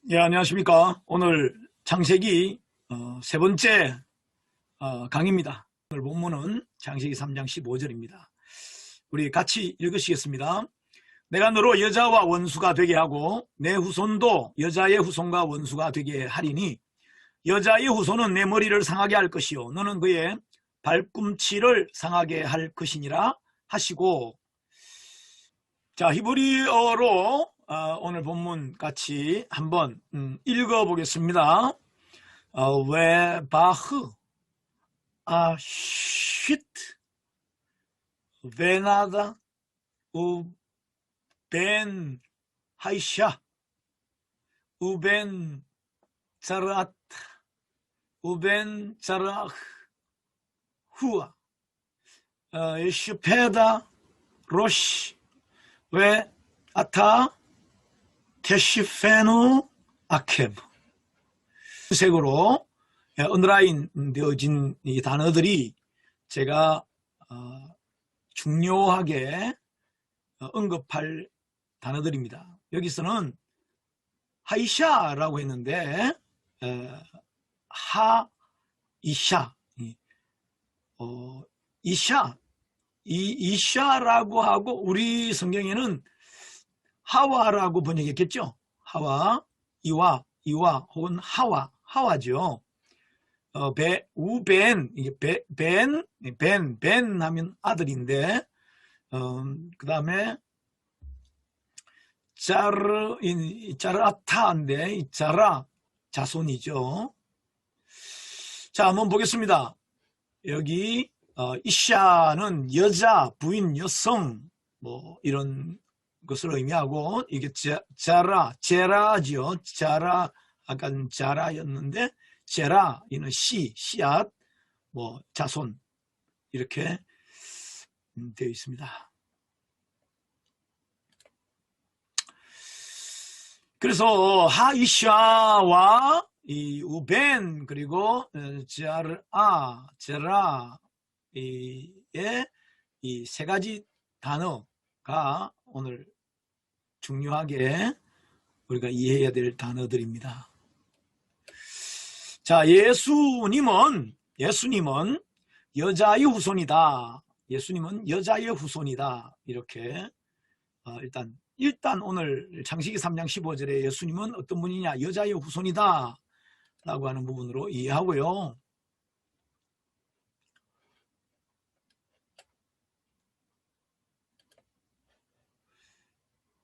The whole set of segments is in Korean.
예, 안녕하십니까. 오늘 창세기 세 번째 강의입니다. 오늘 본문은 창세기 3장 15절입니다. 우리 같이 읽으시겠습니다. 내가 너로 여자와 원수가 되게 하고 내 후손도 여자의 후손과 원수가 되게 하리니 여자의 후손은 내 머리를 상하게 할 것이요 너는 그의 발꿈치를 상하게 할 것이니라 하시고, 자, 히브리어로 오늘 본문 같이 한번 읽어보겠습니다. 웨바흐 아쉿 베나다 우벤 하이샤 우벤 자라트 우벤 자라흐 후아 에슈페다 로시 웨 아타 테시페누 아케브. 색으로 언더라인 되어진 이 단어들이 제가 중요하게 언급할 단어들입니다. 여기서는 하이샤라고 했는데 하이샤, 이샤, 이샤라고 하고 우리 성경에는 하와라고 번역했겠죠. 하와, 이와 혹은 하와죠. 우벤, 이게 벤 하면 아들인데, 그 다음에 자르아타인데, 자라, 자손이죠. 자, 한번 보겠습니다. 여기, 이샤는 여자, 부인, 여성, 뭐, 이런 것을 의미하고, 이게 제라죠. 자라, 아까 자라였는데, 제라, 이는 씨앗, 뭐, 자손, 이렇게 되어 있습니다. 그래서 하이샤와 이 우벤, 그리고 제라, 이 세 가지 단어가 오늘 중요하게 우리가 이해해야 될 단어들입니다. 자, 예수님은 여자의 후손이다. 예수님은 여자의 후손이다. 이렇게 일단 오늘 창세기 3장 15절에 예수님은 어떤 분이냐, 여자의 후손이다 라고 하는 부분으로 이해하고요.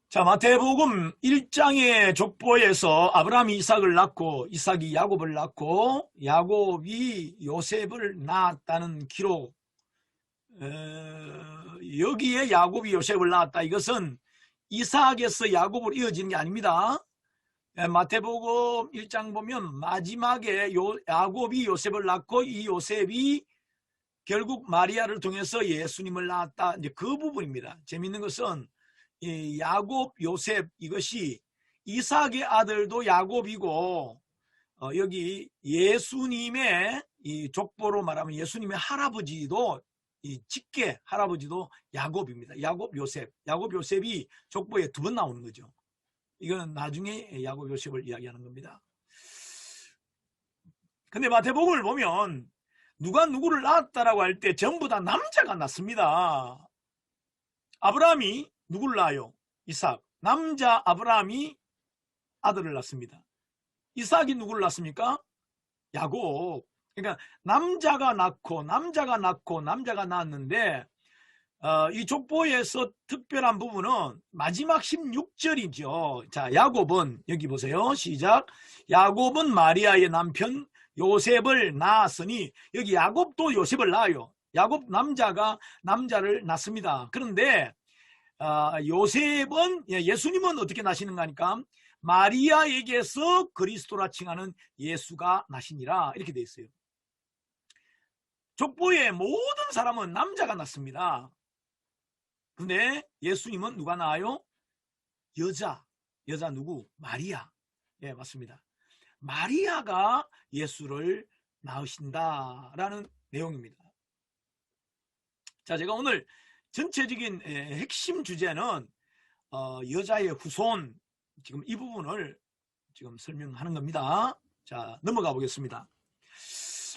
자, 마태복음 1장의 족보에서 아브라함이 이삭을 낳고 이삭이 야곱을 낳고 야곱이 요셉을 낳았다는 기록, 여기에 야곱이 요셉을 낳았다. 이것은 이삭에서 야곱으로 이어지는 게 아닙니다. 마태복음 1장 보면 마지막에 야곱이 요셉을 낳고 이 요셉이 결국 마리아를 통해서 예수님을 낳았다. 이제 그 부분입니다. 재밌는 것은 이 야곱, 요셉, 이것이 이삭의 아들도 야곱이고, 여기 예수님의 이 족보로 말하면 예수님의 할아버지도, 이 직계 할아버지도 야곱입니다. 야곱, 요셉이 족보에 2번 나오는 거죠. 이건 나중에 야곱, 요셉을 이야기하는 겁니다. 근데 마태복음을 보면 누가 누구를 낳았다라고 할 때 전부 다 남자가 낳습니다. 아브라함이 누구를 낳아요? 이삭. 남자 아브라함이 아들을 낳습니다. 이삭이 누구를 낳습니까? 야곱. 그러니까 남자가 낳았는데 이 족보에서 특별한 부분은 마지막 16절이죠. 자, 야곱은 여기 보세요. 시작. 야곱은 마리아의 남편 요셉을 낳았으니, 여기 야곱도 요셉을 낳아요. 야곱 남자가 남자를 낳습니다. 그런데 요셉은, 예수님은 어떻게 나시는가 하니까 마리아에게서 그리스도라 칭하는 예수가 나시니라, 이렇게 되어 있어요. 족보의 모든 사람은 남자가 낳습니다. 근데 예수님은 누가 낳아요? 여자 누구? 마리아. 예, 맞습니다. 마리아가 예수를 낳으신다라는 내용입니다. 자, 제가 오늘 전체적인 핵심 주제는 여자의 후손, 지금 이 부분을 지금 설명하는 겁니다. 자, 넘어가 보겠습니다.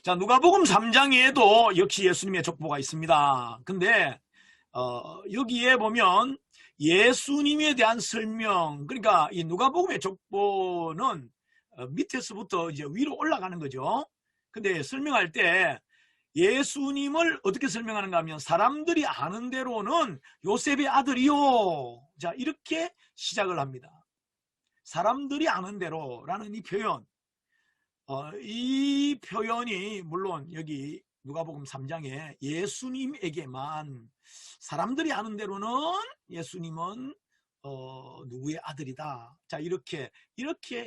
자, 누가복음 3장에도 역시 예수님의 족보가 있습니다. 근데 여기에 보면 예수님에 대한 설명, 그러니까 이 누가복음의 족보는 밑에서부터 이제 위로 올라가는 거죠. 근데 설명할 때 예수님을 어떻게 설명하는가 하면 사람들이 아는 대로는 요셉의 아들이요. 자, 이렇게 시작을 합니다. 사람들이 아는 대로라는 이 표현, 이 표현이 물론 여기 누가복음 3장에 예수님에게만 사람들이 아는 대로는 예수님은 누구의 아들이다. 자, 이렇게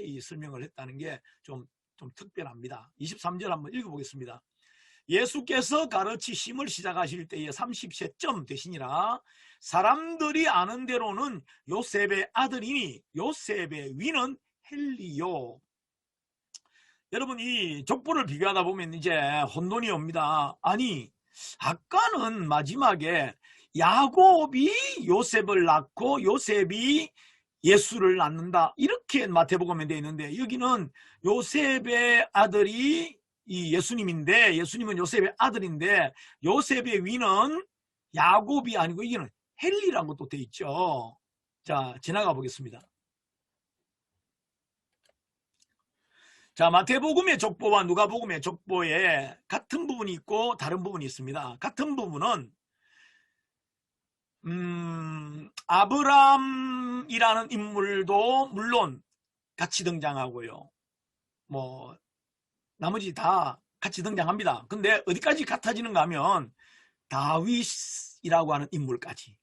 이 설명을 했다는 게 좀 특별합니다. 23절 한번 읽어보겠습니다. 예수께서 가르치심을 시작하실 때에 30세쯤 되시니라. 사람들이 아는 대로는 요셉의 아들이니 요셉의 위는 헬리요. 여러분, 이 족보를 비교하다 보면 이제 혼돈이 옵니다. 아니, 아까는 마지막에 야곱이 요셉을 낳고 요셉이 예수를 낳는다, 이렇게 마태복음에 되어 있는데, 여기는 요셉의 아들이 이 예수님인데, 예수님은 요셉의 아들인데, 요셉의 위는 야곱이 아니고 이게는 헬리라고 또 되어 있죠. 자, 지나가 보겠습니다. 자, 마태복음의 족보와 누가복음의 족보에 같은 부분이 있고 다른 부분이 있습니다. 같은 부분은 아브람이라는 인물도 물론 같이 등장하고요. 뭐 나머지 다 같이 등장합니다. 근데 어디까지 같아지는가 하면 다윗이라고 하는 인물까지.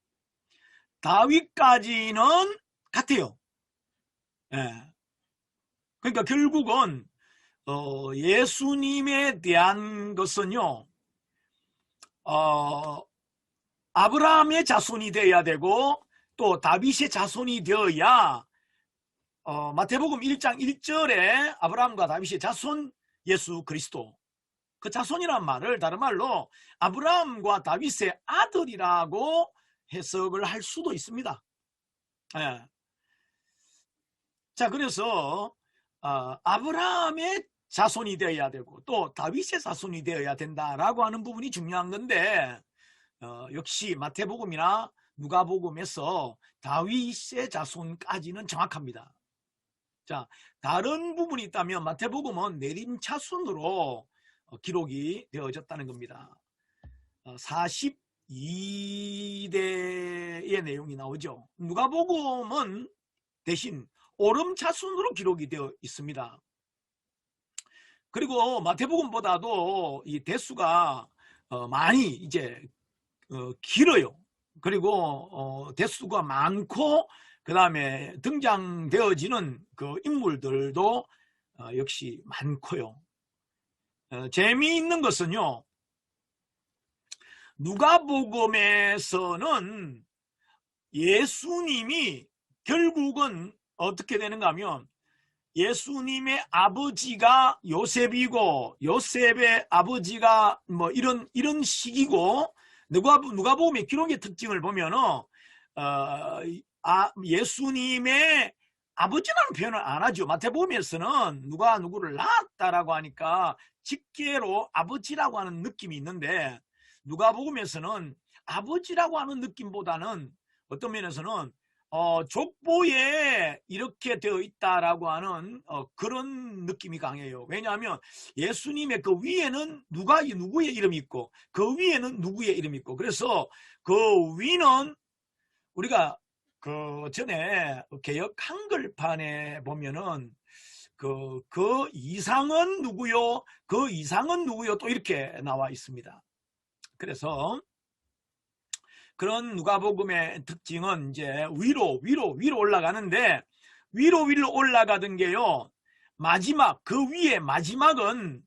다윗까지는 같아요. 예. 그러니까 결국은 예수님에 대한 것은요, 아브라함의 자손이 되어야 되고 또 다윗의 자손이 되어야 마태복음 1장 1절에 아브라함과 다윗의 자손 예수 그리스도, 그 자손이란 말을 다른 말로 아브라함과 다윗의 아들이라고 해석을 할 수도 있습니다. 예. 자, 그래서 아브라함의 자손이 되어야 되고 또 다윗의 자손이 되어야 된다라고 하는 부분이 중요한 건데, 역시 마태복음이나 누가복음에서 다윗의 자손까지는 정확합니다. 자, 다른 부분이 있다면 마태복음은 내림차순으로 기록이 되어졌다는 겁니다. 42대의 내용이 나오죠. 누가복음은 대신 오름차순으로 기록이 되어 있습니다. 그리고 마태복음보다도 이 대수가 많이 이제 길어요. 그리고 대수가 많고 그 다음에 등장되어지는 그 인물들도 역시 많고요. 재미있는 것은요, 누가복음에서는 예수님이 결국은 어떻게 되는가 하면 예수님의 아버지가 요셉이고 요셉의 아버지가 뭐 이런 식이고, 누가복음의 기록의 특징을 보면은 예수님의 아버지라는 표현을 안 하죠. 마태복음에서는 누가 누구를 낳았다라고 하니까 직계로 아버지라고 하는 느낌이 있는데, 누가복음에서는 아버지라고 하는 느낌보다는 어떤 면에서는 족보에 이렇게 되어 있다라고 하는 그런 느낌이 강해요. 왜냐하면 예수님의 그 위에는 누구의 이름이 있고 그 위에는 누구의 이름이 있고, 그래서 그 위는 우리가 그 전에 개역 한글판에 보면은 그 이상은 누구요, 그 이상은 누구요, 또 이렇게 나와 있습니다. 그래서 그런 누가복음의 특징은 이제 위로 올라가는데, 위로 올라가던 게요, 마지막 그 위에 마지막은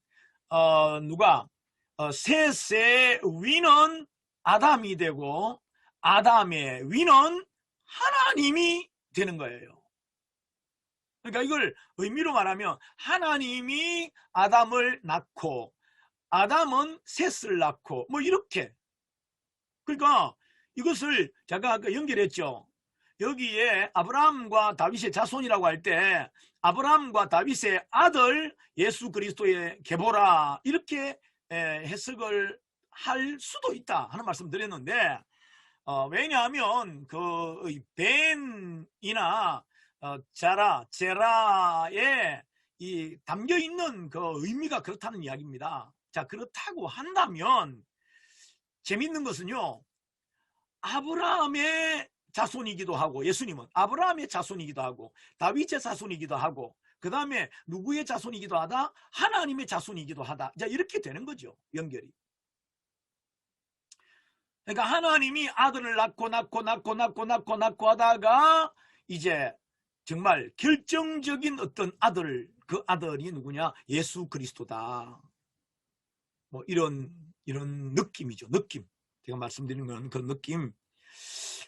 셋의 위는 아담이 되고 아담의 위는 하나님이 되는 거예요. 그러니까 이걸 의미로 말하면 하나님이 아담을 낳고 아담은 셋을 낳고 뭐 이렇게. 그러니까 이것을 제가 아까 연결했죠. 여기에 아브라함과 다윗의 자손이라고 할 때 아브라함과 다윗의 아들 예수 그리스도의 계보라 이렇게 해석을 할 수도 있다 하는 말씀 드렸는데, 왜냐하면 그 벤이나 제라에 이 담겨 있는 그 의미가 그렇다는 이야기입니다. 자, 그렇다고 한다면 재밌는 것은요, 아브라함의 자손이기도 하고, 예수님은 아브라함의 자손이기도 하고 다윗의 자손이기도 하고, 그 다음에 누구의 자손이기도 하다? 하나님의 자손이기도 하다. 자, 이렇게 되는 거죠, 연결이. 그러니까 하나님이 아들을 낳고 하다가 이제 정말 결정적인 어떤 아들, 그 아들이 누구냐? 예수 그리스도다. 뭐 이런 느낌이죠. 느낌. 제가 말씀드리는 건 그런 느낌.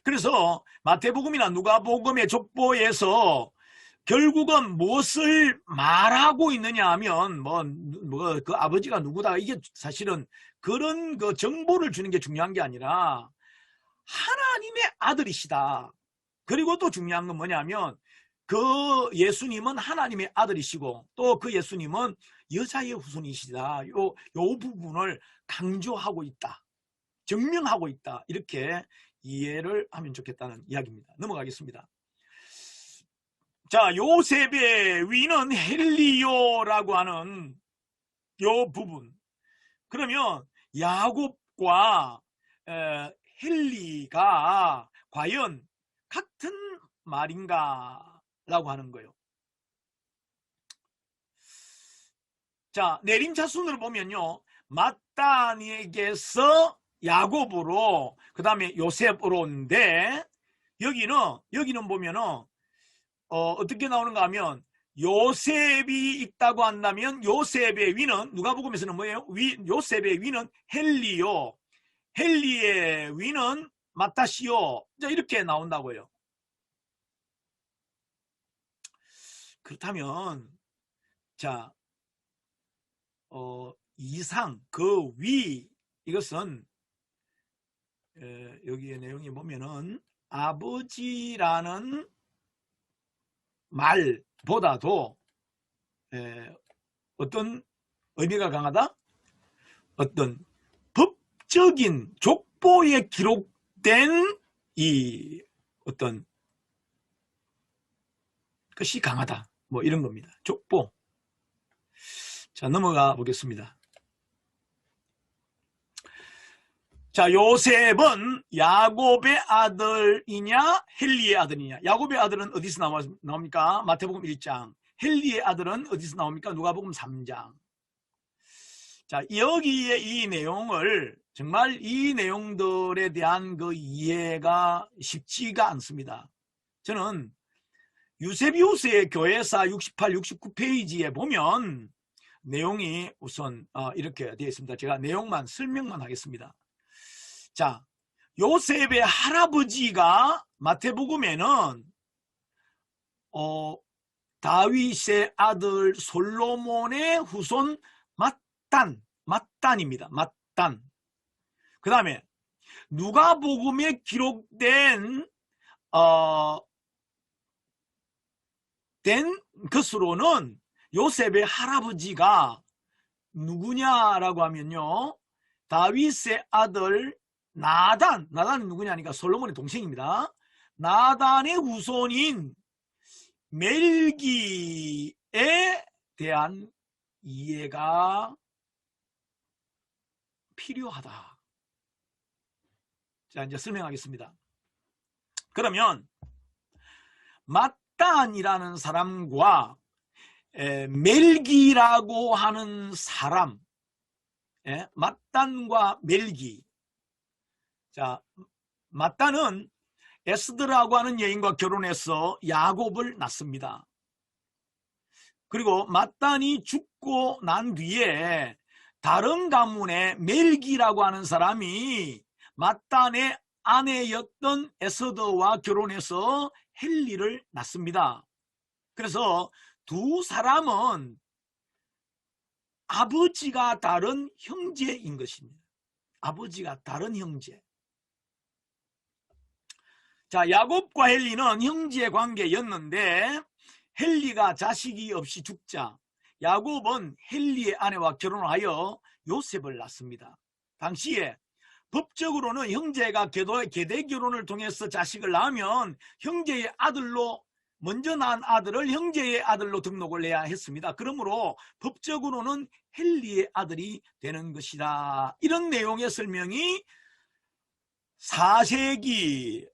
그래서 마태복음이나 누가복음의 족보에서 결국은 무엇을 말하고 있느냐 하면 그 아버지가 누구다, 이게 사실은 그런 그 정보를 주는 게 중요한 게 아니라 하나님의 아들이시다. 그리고 또 중요한 건 뭐냐면 그 예수님은 하나님의 아들이시고 또 그 예수님은 여자의 후손이시다. 요 부분을 강조하고 있다, 증명하고 있다, 이렇게 이해를 하면 좋겠다는 이야기입니다. 넘어가겠습니다. 자, 요셉의 위는 헬리오라고 하는 요 부분. 그러면 야곱과 헬리가 과연 같은 말인가 라고 하는 거예요. 자, 내림차순으로 보면요, 맏단에게서 야곱으로, 그 다음에 요셉으로인데, 여기는 보면은 어떻게 나오는가 하면 요셉이 있다고 한다면 요셉의 위는, 누가복음에서는 뭐예요? 요셉의 위는 헬리요, 헬리의 위는 마타시오. 자, 이렇게 나온다고요. 그렇다면 자, 이상, 그 위, 이것은 여기에 내용이 보면은 아버지라는 말보다도 어떤 의미가 강하다? 어떤 법적인 족보에 기록된 이 어떤 것이 강하다, 뭐 이런 겁니다. 족보. 자, 넘어가 보겠습니다. 자, 요셉은 야곱의 아들이냐 헬리의 아들이냐? 야곱의 아들은 어디서 나옵니까? 마태복음 1장. 헬리의 아들은 어디서 나옵니까? 누가복음 3장. 자, 여기에 이 내용을, 정말 이 내용들에 대한 그 이해가 쉽지가 않습니다. 저는 유세비우스의 교회사 68, 69페이지에 보면 내용이 우선 이렇게 되어 있습니다. 제가 내용만 설명만 하겠습니다. 자, 요셉의 할아버지가 마태복음에는 다윗의 아들 솔로몬의 후손 맏단입니다. 맏단. 그 다음에 누가복음에 기록된 된 것으로는 요셉의 할아버지가 누구냐라고 하면요, 다윗의 아들 나단이 누구냐니까 솔로몬의 동생입니다. 나단의 후손인 멜기에 대한 이해가 필요하다. 자, 이제 설명하겠습니다. 그러면 맏단이라는 사람과 멜기라고 하는 사람, 맏단과 멜기. 자, 맏단은 에스드라고 하는 여인과 결혼해서 야곱을 낳습니다. 그리고 맏단이 죽고 난 뒤에 다른 가문의 멜기라고 하는 사람이 맏단의 아내였던 에스더와 결혼해서 헬리를 낳습니다. 그래서 두 사람은 아버지가 다른 형제인 것입니다. 아버지가 다른 형제. 자, 야곱과 헬리는 형제 관계였는데 헬리가 자식이 없이 죽자 야곱은 헬리의 아내와 결혼하여 요셉을 낳습니다. 당시에 법적으로는 형제가 계대 결혼을 통해서 자식을 낳으면 형제의 아들로 먼저 낳은 아들을 형제의 아들로 등록을 해야 했습니다. 그러므로 법적으로는 헬리의 아들이 되는 것이다. 이런 내용의 설명이 4세기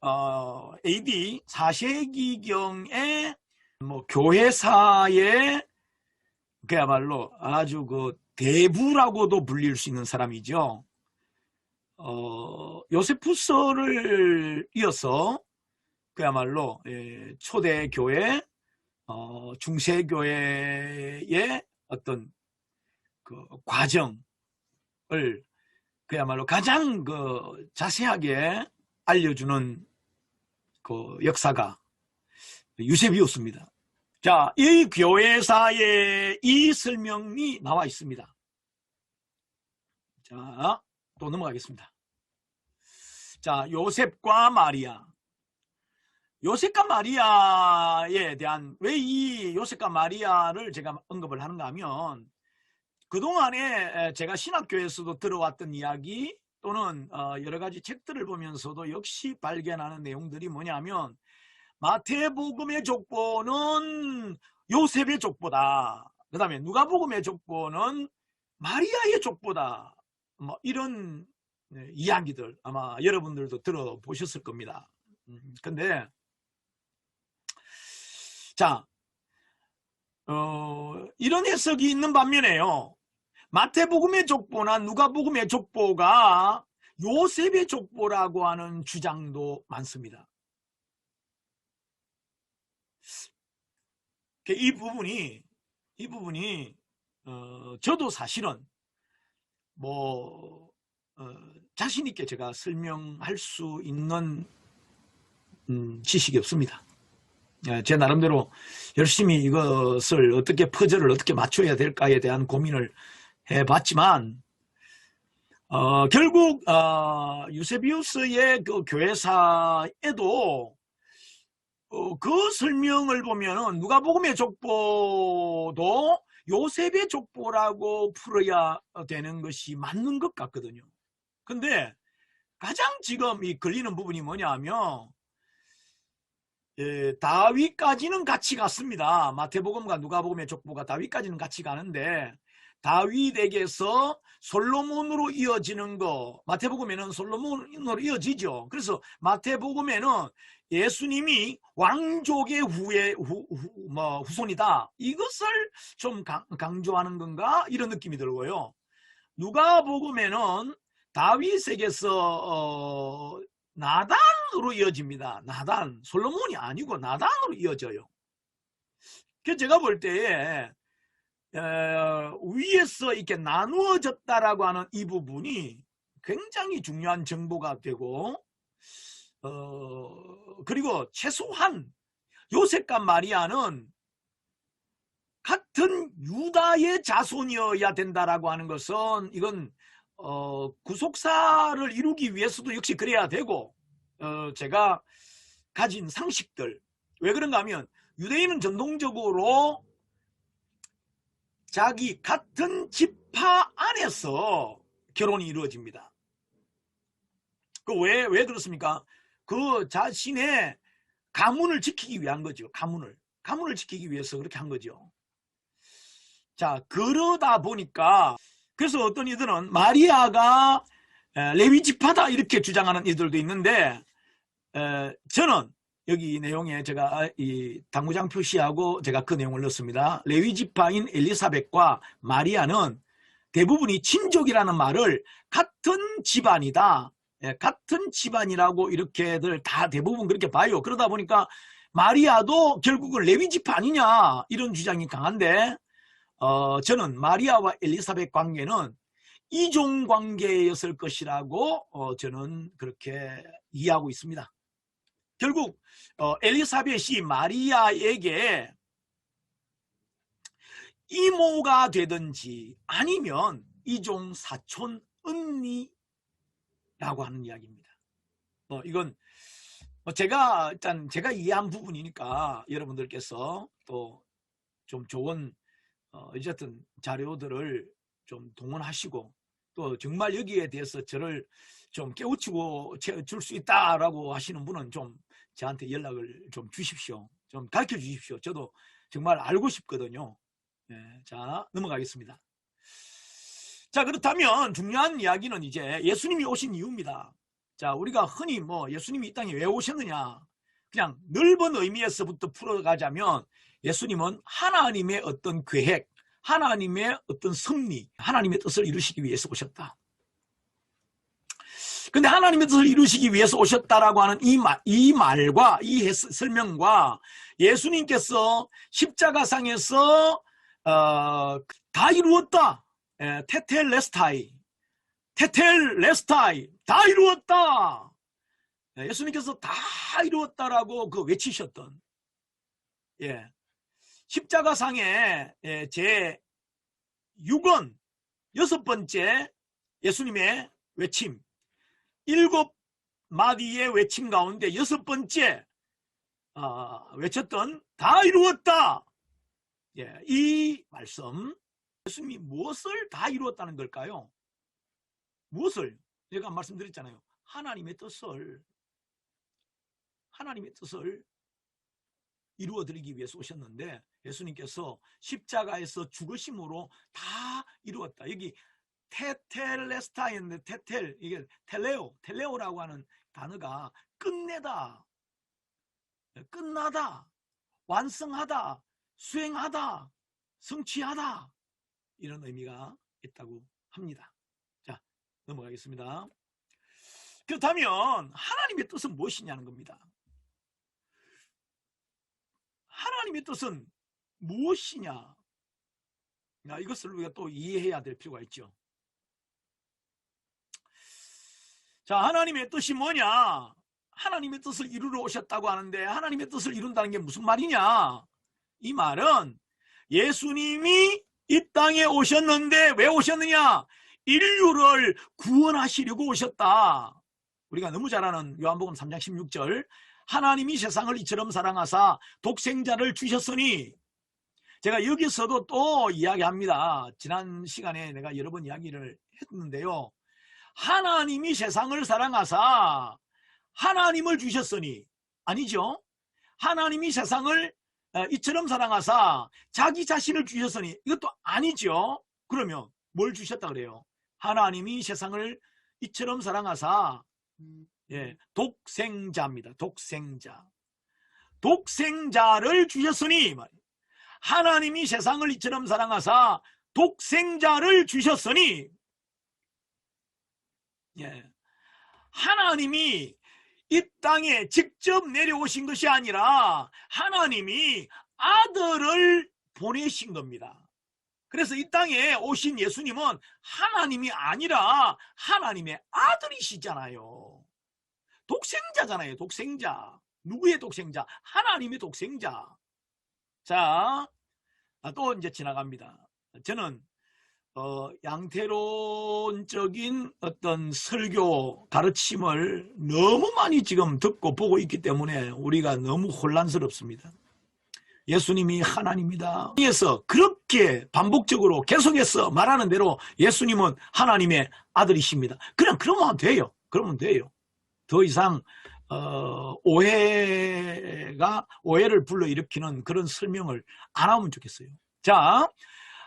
AD 4세기경에 뭐 교회사의 그야말로 아주 그 대부라고도 불릴 수 있는 사람이죠. 요세푸스를 이어서 그야말로 초대교회, 중세교회의 어떤 그 과정을 그야말로 가장 그 자세하게 알려주는 그 역사가 유세비우스입니다. 자, 이 교회사에 이 설명이 나와 있습니다. 자, 또 넘어가겠습니다. 자, 요셉과 마리아. 요셉과 마리아에 대한, 왜 이 요셉과 마리아를 제가 언급을 하는가 하면, 그동안에 제가 신학교에서도 들어왔던 이야기 또는 여러 가지 책들을 보면서도 역시 발견하는 내용들이 뭐냐면, 마태복음의 족보는 요셉의 족보다. 그 다음에 누가복음의 족보는 마리아의 족보다. 뭐 이런 이야기들 아마 여러분들도 들어보셨을 겁니다. 근데 자, 이런 해석이 있는 반면에요. 마태복음의 족보나 누가복음의 족보가 요셉의 족보라고 하는 주장도 많습니다. 이 부분이 저도 사실은 뭐 자신 있게 제가 설명할 수 있는 지식이 없습니다. 제 나름대로 열심히 이것을 어떻게 퍼즐을 어떻게 맞춰야 될까에 대한 고민을 해봤지만 결국 유세비우스의 그 교회사에도 그 설명을 보면은 누가복음의 족보도 요셉의 족보라고 풀어야 되는 것이 맞는 것 같거든요. 근데 가장 지금 이 걸리는 부분이 뭐냐면 다윗까지는 같이 갔습니다. 마태복음과 누가복음의 족보가 다윗까지는 같이 가는데 다윗에게서 솔로몬으로 이어지는 거, 마태복음에는 솔로몬으로 이어지죠. 그래서 마태복음에는 예수님이 왕족의 후손이다. 이것을 좀 강조하는 건가? 이런 느낌이 들고요. 누가복음에는 다윗에게서 나단으로 이어집니다. 나단, 솔로몬이 아니고 나단으로 이어져요. 그래서 제가 볼 때에 위에서 이렇게 나누어졌다라고 하는 이 부분이 굉장히 중요한 정보가 되고 그리고 최소한 요셉과 마리아는 같은 유다의 자손이어야 된다라고 하는 것은 이건 구속사를 이루기 위해서도 역시 그래야 되고 제가 가진 상식들 왜 그런가 하면 유대인은 전통적으로 자기 같은 지파 안에서 결혼이 이루어집니다. 왜 그렇습니까? 그 자신의 가문을 지키기 위한 거죠. 가문을 지키기 위해서 그렇게 한 거죠. 자, 그러다 보니까 그래서 어떤 이들은 마리아가 레위 지파다 이렇게 주장하는 이들도 있는데 저는 여기 내용에 제가 이 당구장 표시하고 제가 그 내용을 넣었습니다. 레위 지파인 엘리사벳과 마리아는 대부분이 친족이라는 말을 같은 집안이다. 같은 집안이라고 이렇게들 다 대부분 그렇게 봐요. 그러다 보니까 마리아도 결국은 레위 지파 아니냐 이런 주장이 강한데 저는 마리아와 엘리사벳 관계는 이종 관계였을 것이라고 저는 그렇게 이해하고 있습니다. 결국 엘리사벳이 마리아에게 이모가 되든지 아니면 이종 사촌 언니라고 하는 이야기입니다. 이건 제가 일단 제가 이해한 부분이니까 여러분들께서 또 좀 좋은 어쨌든 자료들을 좀 동원하시고 또 정말 여기에 대해서 저를 좀 깨우치고 줄 수 있다라고 하시는 분은 좀 저한테 연락을 좀 주십시오. 좀 가르쳐 주십시오. 저도 정말 알고 싶거든요. 네, 자, 넘어가겠습니다. 자, 그렇다면 중요한 이야기는 이제 예수님이 오신 이유입니다. 자, 우리가 흔히 뭐 예수님이 이 땅에 왜 오셨느냐, 그냥 넓은 의미에서부터 풀어가자면 예수님은 하나님의 어떤 계획, 하나님의 어떤 섭리, 하나님의 뜻을 이루시기 위해서 오셨다. 근데 하나님의 뜻을 이루시기 위해서 오셨다라고 하는 이 말과 이 설명과 예수님께서 십자가상에서 다 이루었다, 테텔레스타이, 테텔레스타이, 다 이루었다, 예수님께서 다 이루었다라고 외치셨던, 십자가상의 제 6원 6번째 예수님의 외침, 7마디의 외침 가운데 6번째 외쳤던 다 이루었다, 이 말씀, 예수님이 무엇을 다 이루었다는 걸까요? 무엇을? 제가 말씀드렸잖아요. 하나님의 뜻을 이루어드리기 위해서 오셨는데 예수님께서 십자가에서 죽으심으로 다 이루었다. 여기 테텔레스타였는데 이게 텔레오라고 하는 단어가 끝내다, 끝나다, 완성하다, 수행하다, 성취하다, 이런 의미가 있다고 합니다. 자, 넘어가겠습니다. 그렇다면 하나님의 뜻은 무엇이냐는 겁니다. 하나님의 뜻은 무엇이냐? 이것을 우리가 또 이해해야 될 필요가 있죠. 자, 하나님의 뜻이 뭐냐? 하나님의 뜻을 이루러 오셨다고 하는데 하나님의 뜻을 이룬다는 게 무슨 말이냐? 이 말은 예수님이 이 땅에 오셨는데 왜 오셨느냐? 인류를 구원하시려고 오셨다. 우리가 너무 잘 아는 요한복음 3장 16절, 하나님이 세상을 이처럼 사랑하사 독생자를 주셨으니, 제가 여기서도 또 이야기합니다. 지난 시간에 내가 여러 번 이야기를 했는데요. 하나님이 세상을 사랑하사 하나님을 주셨으니, 아니죠. 하나님이 세상을 이처럼 사랑하사 자기 자신을 주셨으니, 이것도 아니죠. 그러면 뭘 주셨다 그래요? 하나님이 세상을 이처럼 사랑하사, 독생자입니다. 독생자를 주셨으니, 하나님이 세상을 이처럼 사랑하사 독생자를 주셨으니, 하나님이 이 땅에 직접 내려오신 것이 아니라 하나님이 아들을 보내신 겁니다. 그래서 이 땅에 오신 예수님은 하나님이 아니라 하나님의 아들이시잖아요. 독생자잖아요. 독생자. 누구의 독생자? 하나님의 독생자. 자, 또 이제 지나갑니다. 저는 양태론적인 어떤 설교 가르침을 너무 많이 지금 듣고 보고 있기 때문에 우리가 너무 혼란스럽습니다. 예수님이 하나님이다. 그래서 그렇게 반복적으로 계속해서 말하는 대로 예수님은 하나님의 아들이십니다. 그냥 그러면 돼요. 그러면 돼요. 더 이상 오해를 불러일으키는 그런 설명을 안 하면 좋겠어요. 자,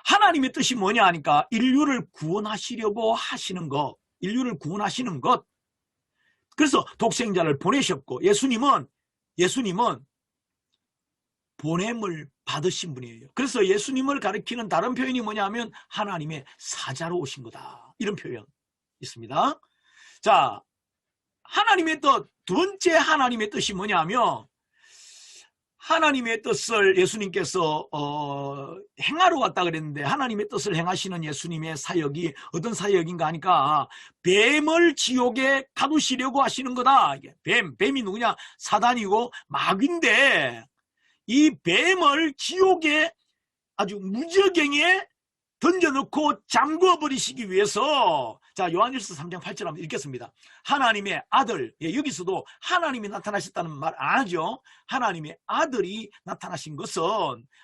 하나님의 뜻이 뭐냐 하니까 인류를 구원하시려고 하시는 것, 인류를 구원하시는 것. 그래서 독생자를 보내셨고, 예수님은 보냄을 받으신 분이에요. 그래서 예수님을 가리키는 다른 표현이 뭐냐면 하나님의 사자로 오신 거다, 이런 표현 있습니다. 자, 하나님의 뜻, 두 번째 하나님의 뜻이 뭐냐면, 하나님의 뜻을 예수님께서 행하러 왔다 그랬는데, 하나님의 뜻을 행하시는 예수님의 사역이 어떤 사역인가 하니까 뱀을 지옥에 가두시려고 하시는 거다. 뱀이 누구냐? 사단이고 마귀인데, 이 뱀을 지옥에 아주 무저갱에 던져놓고 잠궈 버리시기 위해서 자, 요한일서 3장 8절 한번 읽겠습니다. 하나님의 아들, 예, 여기서도 하나님이 나타나셨다는 말 안 하죠. 하나님의 아들이 나타나신 것은,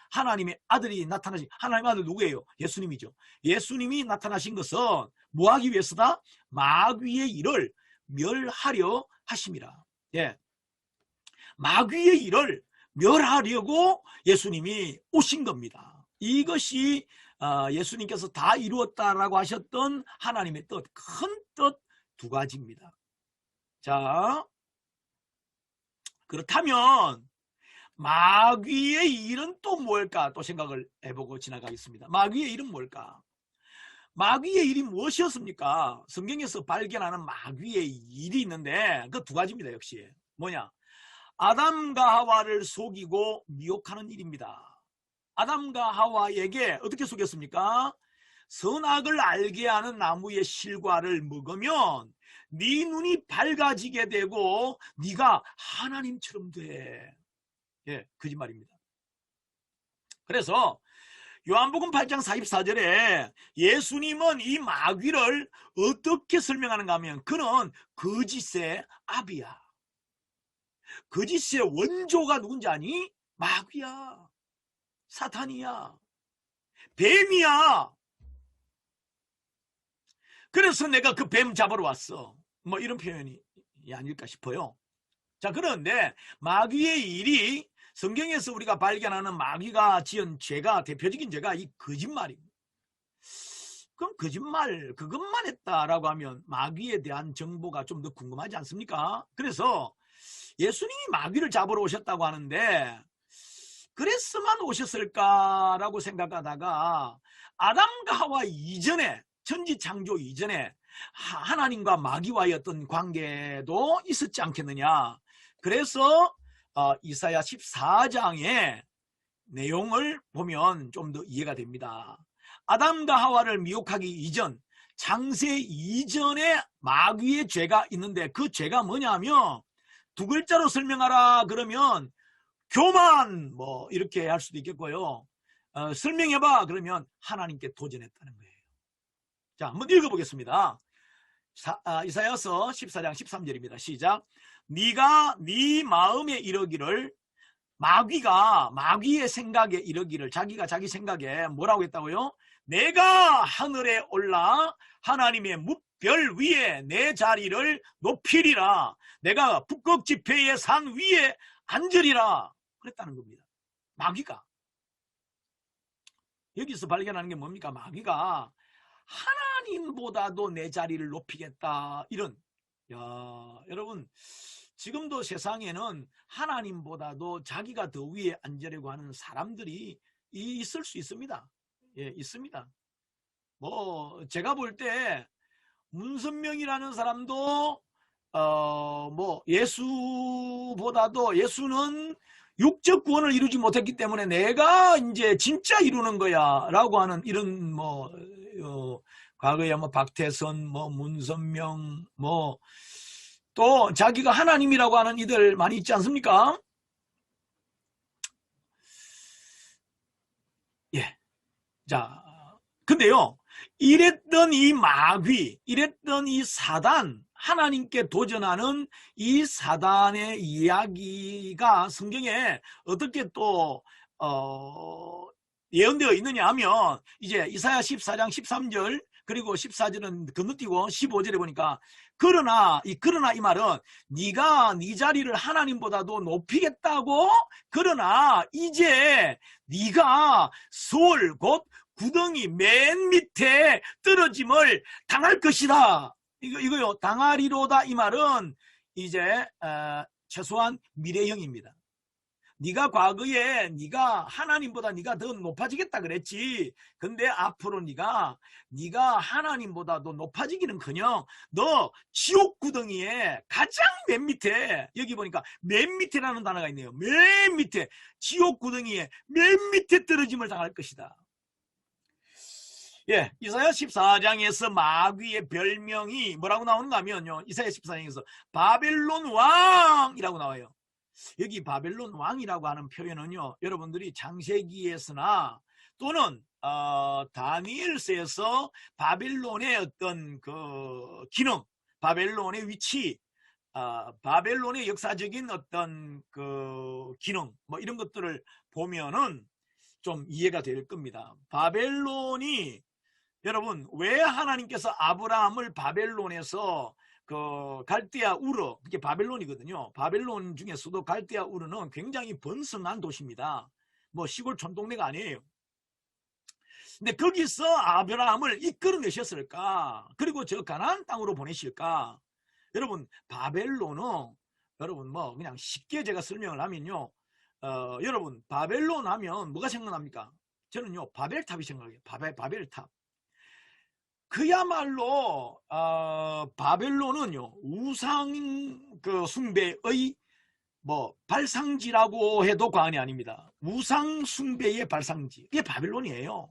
하나님의 아들이 나타나신, 하나님의 아들 누구예요? 예수님이죠. 예수님이 나타나신 것은 뭐 하기 위해서다? 마귀의 일을 멸하려 하심이라. 예, 마귀의 일을 멸하려고 예수님이 오신 겁니다. 이것이 예수님께서 다 이루었다라고 하셨던 하나님의 뜻, 큰 뜻 두 가지입니다. 자, 그렇다면 마귀의 일은 또 뭘까? 또 생각을 해보고 지나가겠습니다. 마귀의 일은 뭘까? 마귀의 일이 무엇이었습니까? 성경에서 발견하는 마귀의 일이 있는데 그 두 가지입니다. 역시 뭐냐? 아담과 하와를 속이고 미혹하는 일입니다. 아담과 하와에게 어떻게 속였습니까? 선악을 알게 하는 나무의 실과를 먹으면 네 눈이 밝아지게 되고 네가 하나님처럼 돼. 예, 거짓말입니다. 그래서 요한복음 8장 44절에 예수님은 이 마귀를 어떻게 설명하는가 하면 그는 거짓의 아비야. 거짓의 원조가 누군지 아니? 마귀야. 사탄이야. 뱀이야. 그래서 내가 그 뱀 잡으러 왔어. 뭐 이런 표현이 아닐까 싶어요. 자, 그런데 마귀의 일이 성경에서 우리가 발견하는 마귀가 지은 죄가, 대표적인 죄가 이 거짓말입니다. 그럼 거짓말 그것만 했다라고 하면 마귀에 대한 정보가 좀 더 궁금하지 않습니까? 그래서 예수님이 마귀를 잡으러 오셨다고 하는데 그랬으면 오셨을까라고 생각하다가 아담과 하와 이전에, 천지창조 이전에 하나님과 마귀와의 어떤 관계도 있었지 않겠느냐. 그래서 이사야 14장의 내용을 보면 좀 더 이해가 됩니다. 아담과 하와를 미혹하기 이전, 창세 이전에 마귀의 죄가 있는데 그 죄가 뭐냐면 두 글자로 설명하라 그러면 교만, 뭐 이렇게 할 수도 있겠고요. 설명해봐 그러면 하나님께 도전했다는 거예요. 자, 한번 읽어보겠습니다. 이사야서 14장 13절입니다. 시작. 네가 네 마음에 이르기를, 마귀의 생각에 이르기를, 자기가 자기 생각에 뭐라고 했다고요? 내가 하늘에 올라 하나님의 뭇별 위에 내 자리를 높이리라. 내가 북극 지폐의 산 위에 앉으리라. 그랬다는 겁니다. 마귀가. 여기서 발견하는 게 뭡니까? 마귀가 하나님보다도 내 자리를 높이겠다. 이런. 야, 여러분, 지금도 세상에는 하나님보다도 자기가 더 위에 앉으려고 하는 사람들이 있을 수 있습니다. 예, 있습니다. 뭐 제가 볼 때 문선명이라는 사람도 뭐 예수보다도, 예수는 육적 구원을 이루지 못했기 때문에 내가 이제 진짜 이루는 거야 라고 하는 이런 뭐 과거에 뭐 박태선, 뭐 문선명, 뭐 또 자기가 하나님이라고 하는 이들 많이 있지 않습니까? 예. 자, 근데요, 이랬던 이 마귀, 이랬던 이 사단, 하나님께 도전하는 이 사단의 이야기가 성경에 어떻게 또 예언되어 있느냐 하면, 이제 이사야 14장 13절 그리고 14절은 건너뛰고 15절에 보니까 그러나 이 말은 네가 네 자리를 하나님보다도 높이겠다고, 그러나 이제 네가 소울 곧 구덩이 맨 밑에 떨어짐을 당할 것이다. 이거요, 당하리로다. 이 말은 이제 최소한 미래형입니다. 네가 과거에 네가 하나님보다 네가 더 높아지겠다 그랬지. 근데 앞으로 네가 하나님보다도 높아지기는커녕 너 지옥 구덩이에 가장 맨 밑에, 여기 보니까 맨 밑에라는 단어가 있네요. 맨 밑에, 지옥 구덩이에 맨 밑에 떨어짐을 당할 것이다. 예, 이사야 14장에서 마귀의 별명이 뭐라고 나오는가 하면요, 이사야 14장에서 바벨론 왕이라고 나와요. 여기 바벨론 왕이라고 하는 표현은요, 여러분들이 창세기에서나 또는 다니엘서에서 바벨론의 어떤 그 기능, 바벨론의 위치, 바벨론의 역사적인 어떤 그 기능, 뭐 이런 것들을 보면은 좀 이해가 될 겁니다. 바벨론이, 여러분, 왜 하나님께서 아브라함을 바벨론에서 그 갈대아 우르, 그게 바벨론이거든요. 바벨론 중에서도 갈대아 우르는 굉장히 번성한 도시입니다. 뭐 시골 촌동네가 아니에요. 근데 거기서 아브라함을 이끌어내셨을까? 그리고 저 가나안 땅으로 보내실까? 여러분, 바벨론은, 여러분, 뭐 그냥 쉽게 제가 설명을 하면요, 여러분, 바벨론 하면 뭐가 생각납니까? 저는요, 바벨탑이 생각해요. 바벨탑. 그야말로 바벨론은요, 우상 그 숭배의 뭐 발상지라고 해도 과언이 아닙니다. 우상 숭배의 발상지, 이게 바벨론이에요.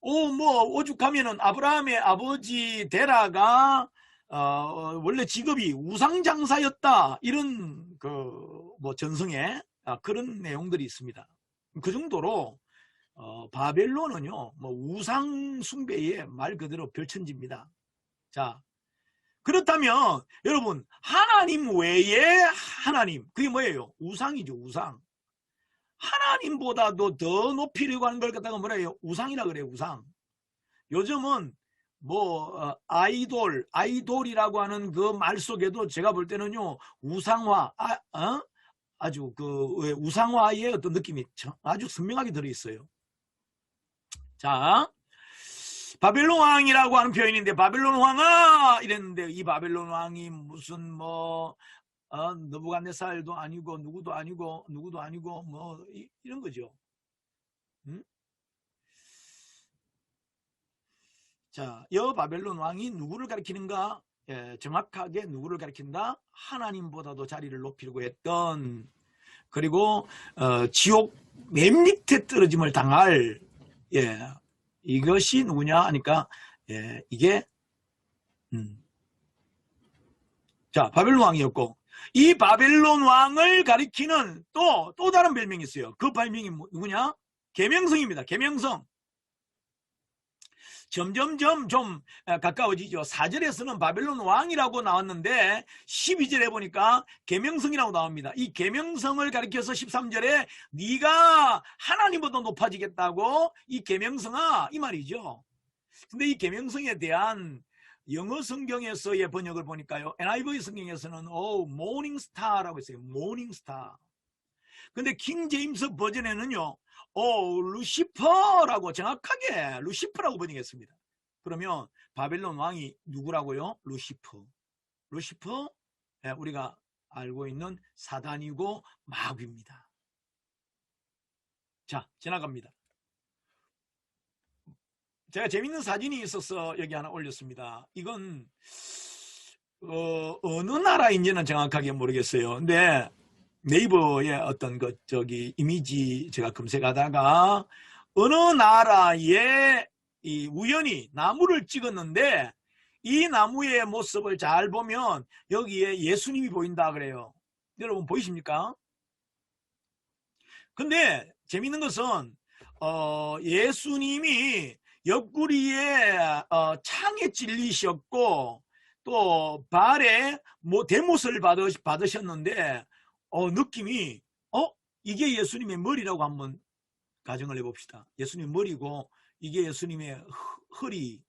뭐 오죽하면은 아브라함의 아버지 데라가 원래 직업이 우상장사였다, 이런 그 뭐 전성에 그런 내용들이 있습니다. 그 정도로 바벨론은요, 뭐 우상 숭배의 말 그대로 별천지입니다. 자, 그렇다면 여러분, 하나님 외에 하나님, 그게 뭐예요? 우상이죠, 우상. 하나님보다도 더 높이려고 하는 걸 갖다가 뭐라 해요? 우상이라 그래요, 우상. 요즘은 뭐 아이돌이라고 하는 그 말 속에도 제가 볼 때는요, 우상화, 아주 그 우상화의 어떤 느낌이 아주 선명하게 들어있어요. 자, 바벨론 왕이라고 하는 표현인데, 바벨론 왕아 이랬는데, 이 바벨론 왕이 무슨 뭐 느부갓네살도 아니고 누구도 아니고 뭐 이런 거죠. 자, 여 바벨론 왕이 누구를 가리키는가? 정확하게 누구를 가리킨다? 하나님보다도 자리를 높이려고 했던, 그리고 지옥 맨 밑에 떨어짐을 당할, 이것이 누구냐 하니까, 이게 자, 바벨론 왕이었고, 이 바벨론 왕을 가리키는 또 다른 별명이 있어요. 그 별명이 누구냐? 계명성입니다. 계명성. 점점점 좀 가까워지죠. 4절에서는 바벨론 왕이라고 나왔는데 12절에 보니까 계명성이라고 나옵니다. 이 계명성을 가리켜서 13절에 네가 하나님보다 높아지겠다고, 이 계명성아, 이 말이죠. 근데 이 계명성에 대한 영어 성경에서의 번역을 보니까요, NIV 성경에서는 모닝 스타라고 했어요. 모닝 스타. 근데 킹 제임스 버전에는요, 루시퍼라고, 정확하게 루시퍼라고 번역했습니다. 그러면 바벨론 왕이 누구라고요? 루시퍼. 루시퍼, 우리가 알고 있는 사단이고 마귀입니다. 자, 지나갑니다. 제가 재밌는 사진이 있어서 여기 하나 올렸습니다. 이건 어느 나라인지는 정확하게 모르겠어요. 근데 네이버에 어떤 이미지 제가 검색하다가 어느 나라에 우연히 나무를 찍었는데, 이 나무의 모습을 잘 보면 여기에 예수님이 보인다 그래요. 여러분 보이십니까? 근데 재밌는 것은 예수님이 옆구리에 창에 찔리셨고, 또 발에 대못을 받으셨는데, 느낌이 이게 예수님의 머리라고 한번 가정을 해봅시다. 예수님의 머리고, 이게 예수님의 허리,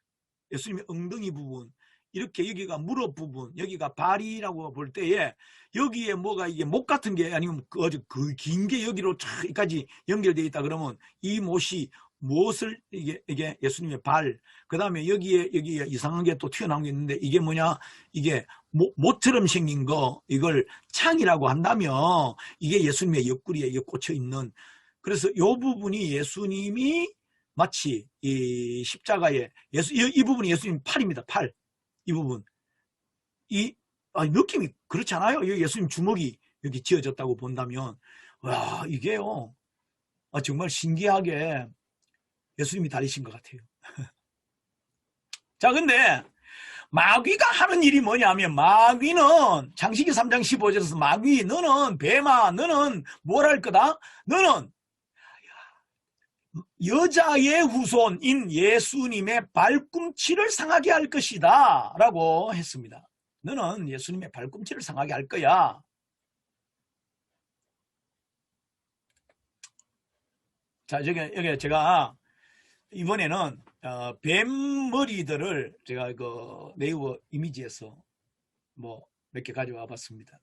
예수님의 엉덩이 부분, 이렇게 여기가 무릎 부분, 여기가 발이라고 볼 때에 여기에 뭐가 이게 목 같은 게 아니면 그 긴 게 여기로 여기까지 연결되어 있다 그러면 이 못이 무엇을, 이게 예수님의 발, 그 다음에 여기에 이상한 게 또 튀어나온 게 있는데, 이게 뭐냐, 이게 못처럼 생긴 거, 이걸 창이라고 한다면 이게 예수님의 옆구리에 이게 꽂혀 있는, 그래서 이 부분이 예수님이 마치 이 십자가에 이 부분이 예수님 팔입니다. 팔. 이 부분, 느낌이 그렇지 않아요? 여기 예수님 주먹이 여기 지어졌다고 본다면, 와, 이게요, 정말 신기하게 예수님이 달리신 것 같아요. 자, 근데 마귀가 하는 일이 뭐냐면, 마귀는 창세기 3장 15절에서 마귀, 너는 뱀아, 너는 뭘 할 거다? 너는 여자의 후손인 예수님의 발꿈치를 상하게 할 것이다 라고 했습니다. 너는 예수님의 발꿈치를 상하게 할 거야. 자, 여기 제가 이번에는 뱀 머리들을 제가 그 네이버 이미지에서 뭐 몇 개 가져와 봤습니다.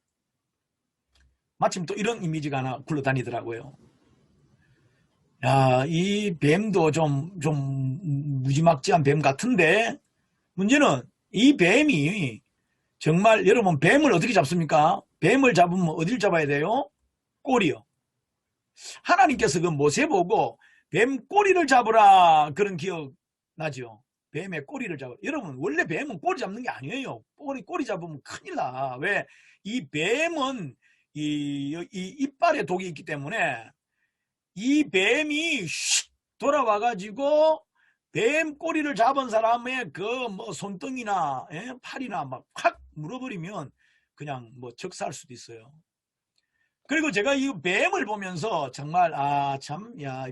마침 또 이런 이미지가 하나 굴러다니더라고요. 야, 이 뱀도 좀 무지막지한 뱀 같은데, 문제는 이 뱀이 정말, 여러분 뱀을 어떻게 잡습니까? 뱀을 잡으면 어딜 잡아야 돼요? 꼬리요. 하나님께서 그 모세 보고 뱀 꼬리를 잡으라 그런 기억 나죠? 뱀의 꼬리를 잡아. 여러분 원래 뱀은 꼬리 잡는 게 아니에요. 꼬리 잡으면 큰일 나. 왜? 이 뱀은 이 이빨에 독이 있기 때문에 이 뱀이 슉 돌아와 가지고 뱀 꼬리를 잡은 사람의 그 뭐 손등이나 팔이나 막 확 물어버리면 그냥 뭐 적사할 수도 있어요. 그리고 제가 이 뱀을 보면서 정말 야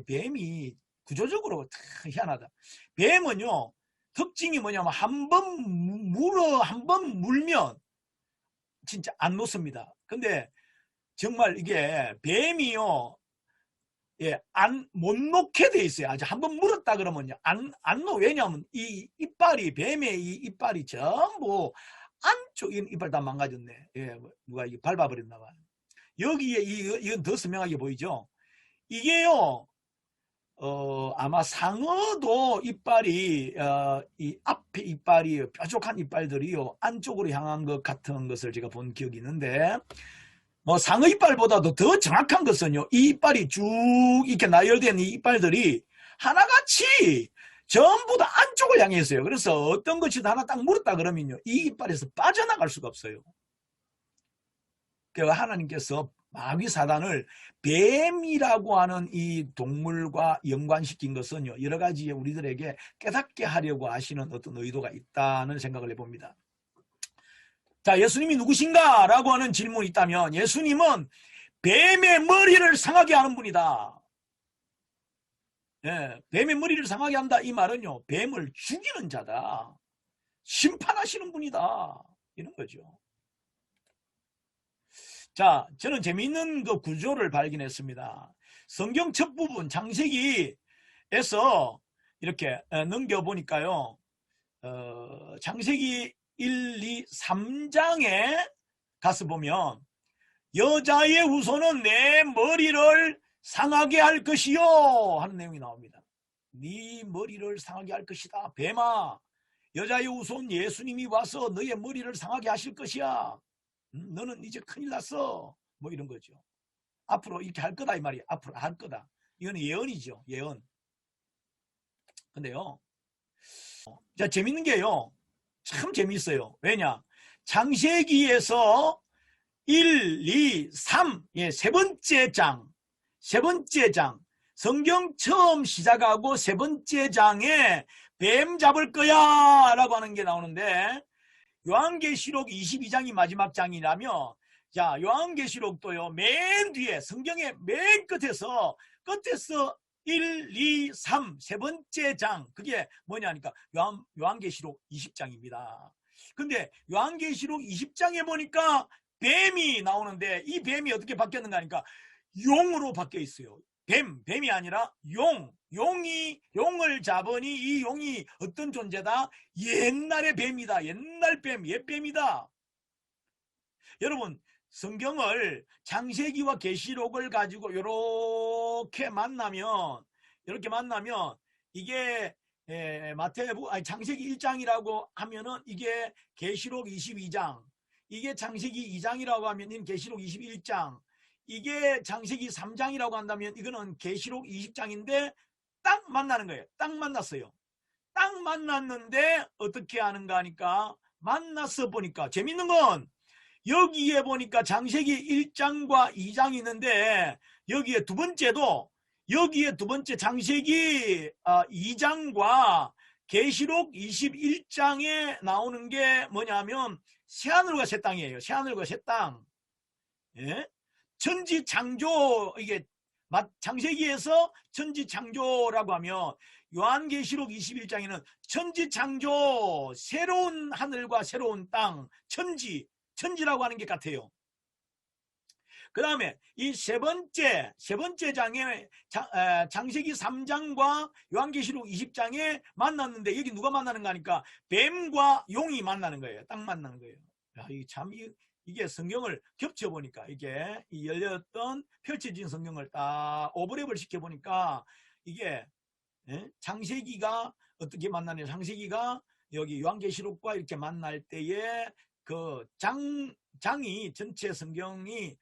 뱀이 구조적으로 희한하다. 뱀은요 특징이 뭐냐면 한 번 물면 진짜 안 놓습니다. 근데 정말 이게 뱀이요 못 놓게 돼 있어요. 아주 한 번 물었다 그러면요 안 놓. 왜냐하면 이 이빨이 뱀의 이 이빨이 전부 안쪽 이빨 다 망가졌네. 누가 이게 밟아버렸나 봐요. 여기에 이건 더 선명하게 보이죠. 이게요 아마 상어도 이빨이 이 앞에 이빨이 뾰족한 이빨들이요 안쪽으로 향한 것 같은 것을 제가 본 기억이 있는데, 뭐 상어 이빨보다도 더 정확한 것은요 이 이빨이 쭉 이렇게 나열된 이 이빨들이 하나같이 전부 다 안쪽을 향해 있어요. 그래서 어떤 것이 하나 딱 물었다 그러면요 이 이빨에서 빠져나갈 수가 없어요. 그래서 하나님께서 마귀 사단을 뱀이라고 하는 이 동물과 연관시킨 것은요 여러 가지 우리들에게 깨닫게 하려고 하시는 어떤 의도가 있다는 생각을 해봅니다. 자, 예수님이 누구신가? 라고 하는 질문이 있다면 예수님은 뱀의 머리를 상하게 하는 분이다. 뱀의 머리를 상하게 한다 이 말은요 뱀을 죽이는 자다, 심판하시는 분이다 이런 거죠. 자, 저는 재미있는 그 구조를 발견했습니다. 성경 첫 부분 창세기에서 이렇게 넘겨보니까요 창세기 1, 2, 3장에 가서 보면 여자의 후손은 내 머리를 상하게 할 것이요 하는 내용이 나옵니다. 네 머리를 상하게 할 것이다. 뱀아, 여자의 후손 예수님이 와서 너의 머리를 상하게 하실 것이야. 너는 이제 큰일 났어. 뭐 이런 거죠. 앞으로 이렇게 할 거다 이 말이야. 앞으로 할 거다. 이거는 예언이죠. 예언. 근데요 자, 재밌는 게요 참 재밌어요. 왜냐, 창세기에서 1, 2, 3 세 번째 장 성경 처음 시작하고 세 번째 장에 뱀 잡을 거야 라고 하는 게 나오는데, 요한계시록 22장이 마지막 장이라면 자 요한계시록도요 맨 뒤에 성경의 맨 끝에서 1, 2, 3 세 번째 장 그게 뭐냐니까 요한계시록 20장입니다. 근데 요한계시록 20장에 보니까 뱀이 나오는데 이 뱀이 어떻게 바뀌었는가 하니까 용으로 바뀌어 있어요. 뱀이 아니라 용을 잡으니 이 용이 어떤 존재다? 옛날의 뱀이다. 옛날 뱀, 옛뱀이다. 여러분 성경을 창세기와 계시록을 가지고 이렇게 만나면 이게 창세기 1장이라고 하면은 이게 계시록 22장, 이게 창세기 2장이라고 하면 계시록 21장, 이게 창세기 3장이라고 한다면 이거는 계시록 20장인데 딱 만나는 거예요. 딱 만났어요. 딱 만났는데 어떻게 하는가 하니까 만나서 보니까 재밌는 건 여기에 보니까 창세기 1장과 2장이 있는데 여기에 두 번째 창세기 2장과 계시록 21장에 나오는 게 뭐냐면 새하늘과 새 땅이에요. 새하늘과 새 땅. 예? 천지 창조 이게 창세기에서 천지창조라고 하면 요한계시록 21장에는 천지창조, 새로운 하늘과 새로운 땅, 천지라고 하는 게 같아요. 그 다음에 이 세 번째 장에 창세기 3장과 요한계시록 20장에 만났는데, 여기 누가 만나는가 하니까 뱀과 용이 만나는 거예요. 딱 만나는 거예요. 야, 이게 성경을 겹쳐보니까, 이게 열렸던 펼쳐진 성경을 딱 오버랩을 시켜보니까 이게 창세기가 어떻게 만나냐, 창세기가 여기 요한계시록과 이렇게 만날 때에 그 장이 전체 성경이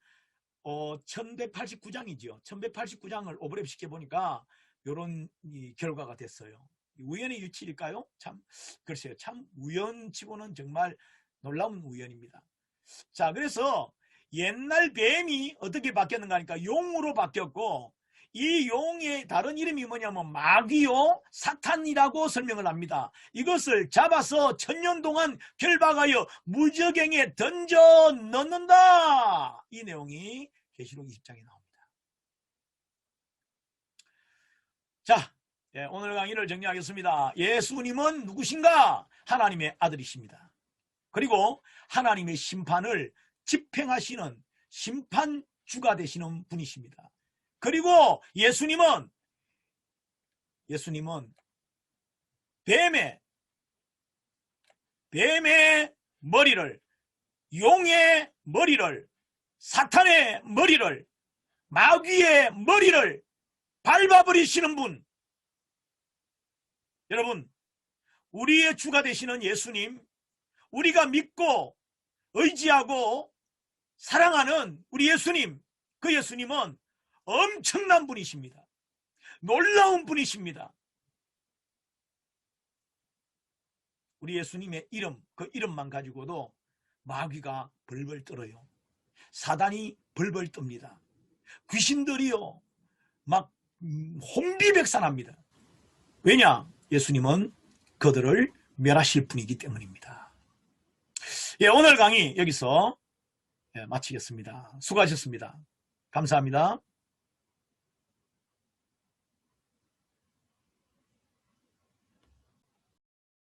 1189장이죠. 1189장을 오버랩 시켜보니까 이런 결과가 됐어요. 우연의 일치일까요? 참, 글쎄요. 참 우연치고는 정말 놀라운 우연입니다. 자, 그래서 옛날 뱀이 어떻게 바뀌었는가 하니까 용으로 바뀌었고, 이 용의 다른 이름이 뭐냐면 마귀요, 사탄이라고 설명을 합니다. 이것을 잡아서 1000년 동안 결박하여 무저갱에 던져 넣는다. 이 내용이 계시록 20장에 나옵니다. 자, 오늘 강의를 정리하겠습니다. 예수님은 누구신가? 하나님의 아들이십니다. 그리고 하나님의 심판을 집행하시는 심판주가 되시는 분이십니다. 그리고 예수님은 뱀의 머리를, 용의 머리를, 사탄의 머리를, 마귀의 머리를 밟아버리시는 분. 여러분, 우리의 주가 되시는 예수님, 우리가 믿고 의지하고 사랑하는 우리 예수님, 그 예수님은 엄청난 분이십니다. 놀라운 분이십니다. 우리 예수님의 이름, 그 이름만 가지고도 마귀가 벌벌 떨어요. 사단이 벌벌 뜹니다. 귀신들이요 막 혼비백산합니다. 왜냐? 예수님은 그들을 멸하실 분이기 때문입니다. 오늘 강의 여기서 마치겠습니다. 수고하셨습니다. 감사합니다.